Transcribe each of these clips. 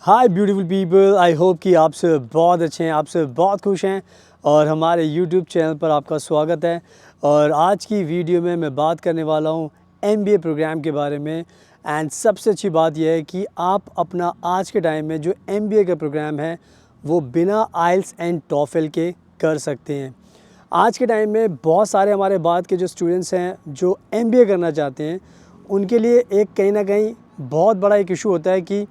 Hi beautiful people, I hope कि आप सब बहुत अच्छे हैं, आप सब बहुत खुश हैं और हमारे यूट्यूब चैनल पर आपका स्वागत है। और आज की वीडियो में मैं बात करने वाला हूँ एमबीए प्रोग्राम के बारे में। एंड सबसे अच्छी बात यह है कि आप अपना आज के टाइम में जो एमबीए का प्रोग्राम है वो बिना आइल्स एंड टॉफल के कर सकते हैं। आज के टाइम में बहुत सारे हमारे बाद के जो स्टूडेंट्स हैं जो एमबीए करना चाहते हैं, उनके लिए एक कहीं ना कहीं बहुत बड़ा एक इशू होता है कि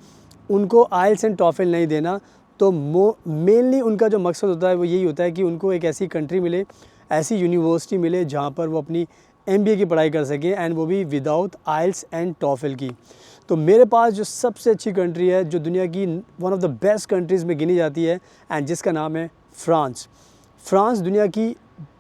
उनको आइल्स एंड टॉफल नहीं देना। तो मेनली उनका जो मकसद होता है वो यही होता है कि उनको एक ऐसी कंट्री मिले, ऐसी यूनिवर्सिटी मिले जहाँ पर वो अपनी एमबीए की पढ़ाई कर सकें, एंड वो भी विदाउट आइल्स एंड टॉफल की। तो मेरे पास जो सबसे अच्छी कंट्री है, जो दुनिया की one of the best countries में गिनी जाती है, एंड जिसका नाम है फ्रांस। फ्रांस दुनिया की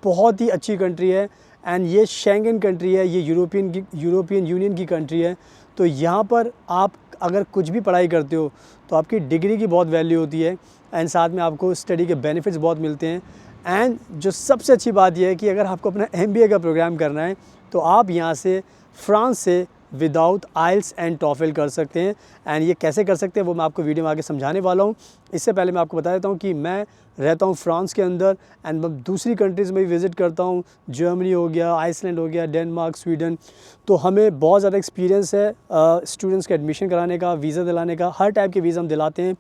बहुत ही अच्छी कंट्री है, एंड ये शेंगन कंट्री है, ये यूरोपियन यूनियन की कंट्री है। तो यहाँ पर आप अगर कुछ भी पढ़ाई करते हो तो आपकी डिग्री की बहुत वैल्यू होती है, एंड साथ में आपको स्टडी के बेनिफिट्स बहुत मिलते हैं। एंड जो सबसे अच्छी बात यह है कि अगर आपको अपना एमबीए का प्रोग्राम करना है तो आप यहाँ से फ्रांस से विदाउट आइल्स एंड टॉफल कर सकते हैं। एंड ये कैसे कर सकते हैं वो मैं आपको वीडियो में आगे समझाने वाला हूँ। इससे पहले मैं आपको बता देता हूँ कि मैं रहता हूँ फ्रांस के अंदर, एंड मैं दूसरी कंट्रीज़ में भी विज़िट करता हूँ। जर्मनी हो गया, आइसलैंड हो गया, डेनमार्क, स्वीडन। तो हमें बहुत ज़्यादा एक्सपीरियंस है स्टूडेंट्स के एडमिशन कराने का, वीज़ा दिलाने का, हर टाइप के वीज़ा हम दिलाते हैं।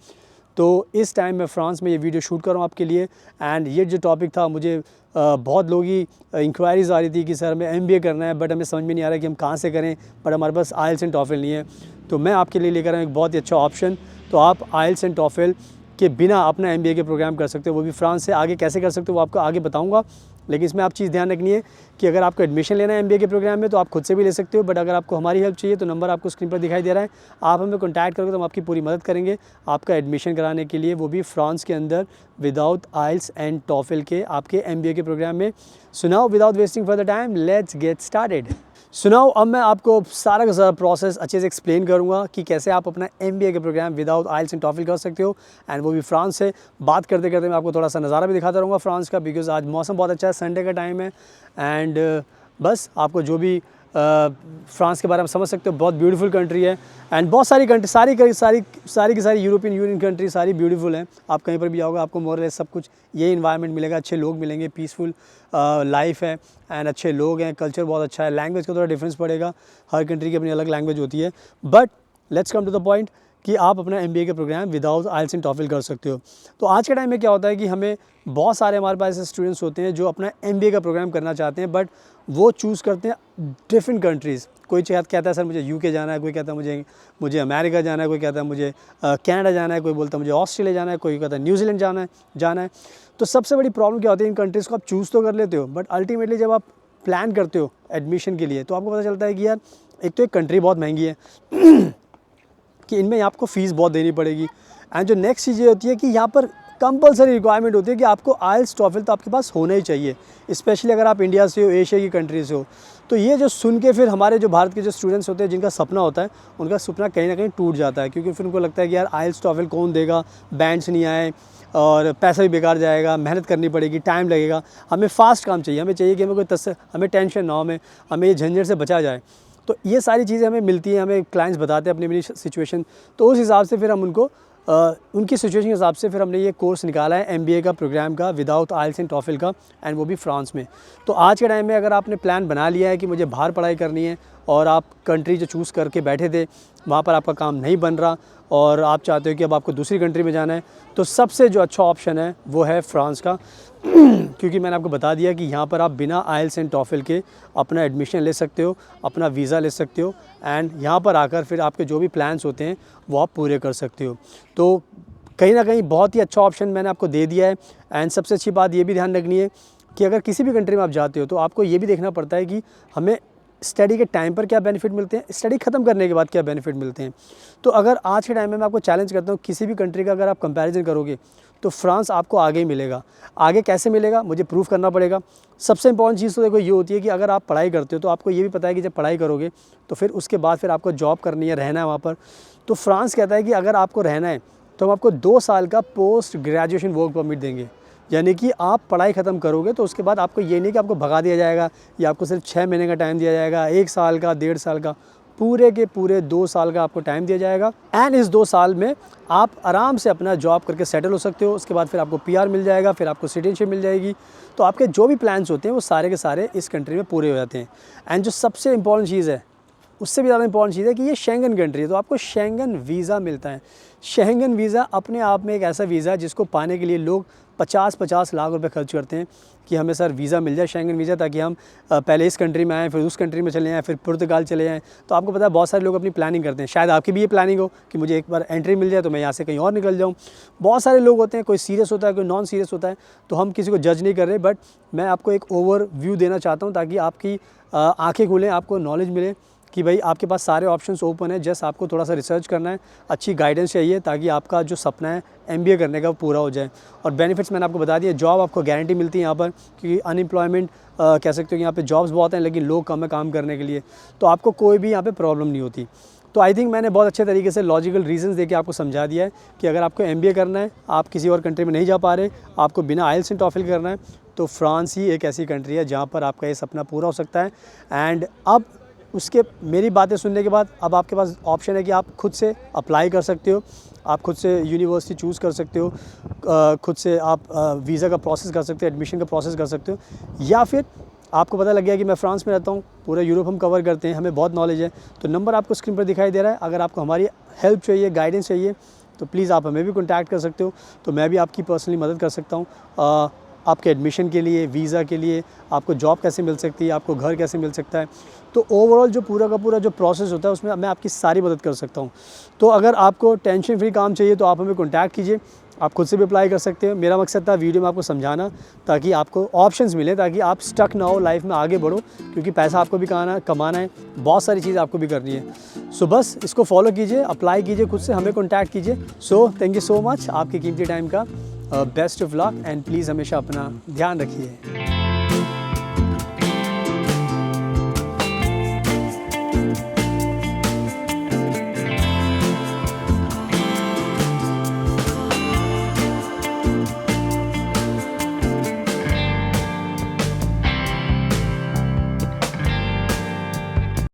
तो इस टाइम मैं फ्रांस में ये वीडियो शूट कर रहा हूँ आपके लिए। एंड ये जो टॉपिक था, मुझे बहुत लोगों की इंक्वायरीज़ आ रही थी कि सर हमें एमबीए करना है, बट हमें समझ में नहीं आ रहा है कि हम कहाँ से करें, बट हमारे पास आइल्स एंड टॉफल नहीं है। तो मैं आपके लिए लेकर आया एक बहुत ही अच्छा ऑप्शन। तो आप आइल्स एंड टॉफल के बिना अपना एमबीए के प्रोग्राम कर सकते हो, वो भी फ्रांस से। आगे कैसे कर सकते हो वो आपको आगे बताऊँगा, लेकिन इसमें आप चीज़ ध्यान रखनी है कि अगर आपको एडमिशन लेना है एमबीए के प्रोग्राम में तो आप खुद से भी ले सकते हो, बट अगर आपको हमारी हेल्प चाहिए तो नंबर आपको स्क्रीन पर दिखाई दे रहा है, आप हमें कॉन्टैक्ट करोगे तो हम आपकी पूरी मदद करेंगे आपका एडमिशन कराने के लिए, वो भी फ्रांस के अंदर विदाउट आइल्स एंड टॉफल के आपके एमबीए के प्रोग्राम में। सुनाओ, without wasting for the time, let's get started. सुनाओ, अब मैं आपको सारा का सारा प्रोसेस अच्छे से एक्सप्लेन करूंगा कि कैसे आप अपना एमबीए का programme without IELTS and TOEFL कर सकते हो, एंड वो भी फ्रांस से। बात करते करते मैं आपको थोड़ा सा नज़ारा भी दिखाता रहूँगा फ्रांस का, बिकॉज़ आज मौसम बहुत अच्छा है, संडे का टाइम है। एंड बस आपको जो भी फ्रांस के बारे में समझ सकते हो, बहुत ब्यूटीफुल कंट्री है। एंड बहुत सारी कंट्री, सारी की सारी यूरोपियन यूनियन कंट्री सारी ब्यूटीफुल हैं। आप कहीं पर भी जाओगे आपको मोर सब कुछ ये इन्वायरमेंट मिलेगा, अच्छे लोग मिलेंगे, पीसफुल लाइफ है, एंड अच्छे लोग हैं, कल्चर बहुत अच्छा है। लैंग्वेज का थोड़ा डिफरेंस पड़ेगा, हर कंट्री की अपनी अलग लैंग्वेज होती है। But let's come to the point कि आप अपना एमबीए का programme without IELTS and TOEFL कर सकते हो। तो आज के टाइम में क्या होता है कि हमें बहुत सारे हमारे पास ऐसे स्टूडेंट्स होते हैं जो अपना एमबीए का प्रोग्राम करना चाहते हैं, बट वो चूज़ करते हैं डिफरेंट कंट्रीज़। कोई कहता है सर मुझे यूके जाना है, कोई कहता है मुझे अमेरिका जाना है, कोई कहता है मुझे कनाडा जाना है, कोई बोलता है मुझे ऑस्ट्रेलिया जाना है, कोई कहता है न्यूजीलैंड जाना है। तो सबसे बड़ी प्रॉब्लम क्या होती है, इन कंट्रीज़ को आप चूज़ तो कर लेते हो, बट अल्टीमेटली जब आप प्लान करते हो एडमिशन के लिए तो आपको पता चलता है कि यार एक तो एक कंट्री बहुत महंगी है कि इनमें आपको फ़ीस बहुत देनी पड़ेगी। एंड जो नेक्स्ट चीज़ ये होती है कि यहाँ पर कंपलसरी रिक्वायरमेंट होती है कि आपको आइल्स टॉफल तो आपके पास होना ही चाहिए, स्पेशली अगर आप इंडिया से हो, एशिया की कंट्री से हो। तो ये जो सुन के फिर हमारे जो भारत के जो स्टूडेंट्स होते हैं जिनका सपना होता है, उनका सपना कहीं ना कहीं टूट जाता है, क्योंकि फिर उनको लगता है कि यार आइल्स टॉफल कौन देगा, बैंड्स नहीं आए और पैसा भी बेकार जाएगा, मेहनत करनी पड़ेगी, टाइम लगेगा। हमें फ़ास्ट काम चाहिए, हमें चाहिए कि हमें टेंशन ना हो, हमें ये झंझट से बचा जाए। तो ये सारी चीज़ें हमें मिलती हैं, हमें क्लाइंट्स बताते हैं अपनी अपनी सिचुएशन। तो उस हिसाब से फिर हम उनको उनकी सिचुएशन के हिसाब से फिर हमने ये कोर्स निकाला है एमबीए का प्रोग्राम का विदाउट आइल्स एंड टॉफल का, एंड वो भी फ्रांस में। तो आज के टाइम में अगर आपने प्लान बना लिया है कि मुझे बाहर पढ़ाई करनी है और आप कंट्री जो चूज़ करके बैठे थे वहाँ पर आपका काम नहीं बन रहा और आप चाहते हो कि अब आपको दूसरी कंट्री में जाना है, तो सबसे जो अच्छा ऑप्शन है वो है फ्रांस का क्योंकि मैंने आपको बता दिया कि यहाँ पर आप बिना आइल्स एंड टॉफल के अपना एडमिशन ले सकते हो, अपना वीज़ा ले सकते हो, एंड यहाँ पर आकर फिर आपके जो भी प्लान्स होते हैं वो आप पूरे कर सकते हो। तो कहीं ना कहीं बहुत ही अच्छा ऑप्शन मैंने आपको दे दिया है। एंड सबसे अच्छी बात ये भी ध्यान रखनी है कि अगर किसी भी कंट्री में आप जाते हो तो आपको ये भी देखना पड़ता है कि हमें स्टडी के टाइम पर क्या बेनिफिट मिलते हैं, स्टडी ख़त्म करने के बाद क्या बेनिफिट मिलते हैं। तो अगर आज के टाइम में मैं आपको चैलेंज करता हूँ, किसी भी कंट्री का अगर आप कंपैरिजन करोगे तो फ्रांस आपको आगे ही मिलेगा। आगे कैसे मिलेगा, मुझे प्रूव करना पड़ेगा। सबसे इंपॉर्टेंट चीज़ तो देखो ये होती है कि अगर आप पढ़ाई करते हो तो आपको ये भी पता है कि जब पढ़ाई करोगे तो फिर उसके बाद फिर आपको जॉब करनी है, रहना है वहाँ पर। तो फ्रांस कहता है कि अगर आपको रहना है तो हम आपको 2 साल का पोस्ट ग्रेजुएशन वर्क परमिट देंगे। यानी कि आप पढ़ाई ख़त्म करोगे तो उसके बाद आपको ये नहीं कि आपको भगा दिया जाएगा या आपको सिर्फ 6 महीने का टाइम दिया जाएगा, 1 साल का, 1.5 साल का, पूरे के पूरे 2 साल का आपको टाइम दिया जाएगा। एंड इस 2 साल में आप आराम से अपना जॉब करके सेटल हो सकते हो। उसके बाद फिर आपको PR मिल जाएगा, फिर आपको सिटीजनशिप मिल जाएगी। तो आपके जो भी प्लान्स होते हैं वो सारे के सारे इस कंट्री में पूरे हो जाते हैं। एंड जो सबसे इंपॉर्टेंट चीज़ है, उससे भी ज़्यादा इंपॉर्टेंट चीज़ है कि ये शेंगन कंट्री है, तो आपको शेंगन वीज़ा मिलता है। शेंगन वीज़ा अपने आप में एक ऐसा वीज़ा है जिसको पाने के लिए लोग 50-50 लाख रुपए खर्च करते हैं कि हमें सर वीज़ा मिल जाए, शेंगन वीज़ा, ताकि हम पहले इस कंट्री में आएँ, फिर उस कंट्री में चले जाएँ, फिर पुर्तगाल चले जाएँ। तो आपको पता है बहुत सारे लोग अपनी प्लानिंग करते हैं। शायद आपकी भी ये प्लानिंग हो कि मुझे एक बार एंट्री मिल जाए तो मैं यहाँ से कहीं और निकल जाऊँ। बहुत सारे लोग होते हैं, कोई सीरियस होता है, कोई नॉन सीरियस होता है। तो हम किसी को जज नहीं कर रहे, बट मैं आपको एक ओवरव्यू देना चाहता हूँ ताकि आपकी आँखें खुलें, आपको नॉलेज मिले कि भाई आपके पास सारे ऑप्शंस ओपन है। जस्ट आपको थोड़ा सा रिसर्च करना है, अच्छी गाइडेंस चाहिए ताकि आपका जो सपना है MBA करने का पूरा हो जाए। और बेनिफिट्स मैंने आपको बता दिया। जॉब आपको गारंटी मिलती है यहाँ पर, क्योंकि अनएम्प्लॉयमेंट कह सकते हो कि यहाँ पे जॉब्स बहुत हैं लेकिन लोग कम है काम करने के लिए, तो आपको कोई भी यहाँ पे प्रॉब्लम नहीं होती। तो आई थिंक मैंने बहुत अच्छे तरीके से लॉजिकल रीजंस देके आपको समझा दिया है कि अगर आपको MBA करना है, आप किसी और कंट्री में नहीं जा पा रहे, आपको बिना IELTS एंड TOEFL करना है, तो फ्रांस ही एक ऐसी कंट्री है जहाँ पर आपका ये सपना पूरा हो सकता है। एंड अब उसके मेरी बातें सुनने के बाद अब आपके पास ऑप्शन है कि आप खुद से अप्लाई कर सकते हो, आप खुद से यूनिवर्सिटी चूज़ कर सकते हो, खुद से आप वीज़ा का प्रोसेस कर सकते हो, एडमिशन का प्रोसेस कर सकते हो। या फिर आपको पता लग गया कि मैं फ्रांस में रहता हूँ, पूरा यूरोप हम कवर करते हैं, हमें बहुत नॉलेज है, तो नंबर आपको स्क्रीन पर दिखाई दे रहा है। अगर आपको हमारी हेल्प चाहिए, गाइडेंस चाहिए, तो प्लीज़ आप हमें भी कॉन्टैक्ट कर सकते हो। तो मैं भी आपकी पर्सनली मदद कर सकता हूँ। आपके एडमिशन के लिए, वीज़ा के लिए, आपको जॉब कैसे मिल सकती है, आपको घर कैसे मिल सकता है। तो ओवरऑल जो पूरा का पूरा जो प्रोसेस होता है उसमें मैं आपकी सारी मदद कर सकता हूँ। तो अगर आपको टेंशन फ्री काम चाहिए तो आप हमें कॉन्टैक्ट कीजिए, आप खुद से भी अप्लाई कर सकते हो। मेरा मकसद था वीडियो में आपको समझाना ताकि आपको ऑप्शंस मिले, ताकि आप स्टक ना हो, लाइफ में आगे बढ़ो, क्योंकि पैसा आपको भी कमाना है, बहुत सारी चीज़ आपको भी करनी है। सो बस इसको फॉलो कीजिए, अप्लाई कीजिए, खुद से हमें कॉन्टैक्ट कीजिए। So thank you so much आपके कीमती टाइम का। Best of luck and please हमेशा अपना ध्यान रखिए।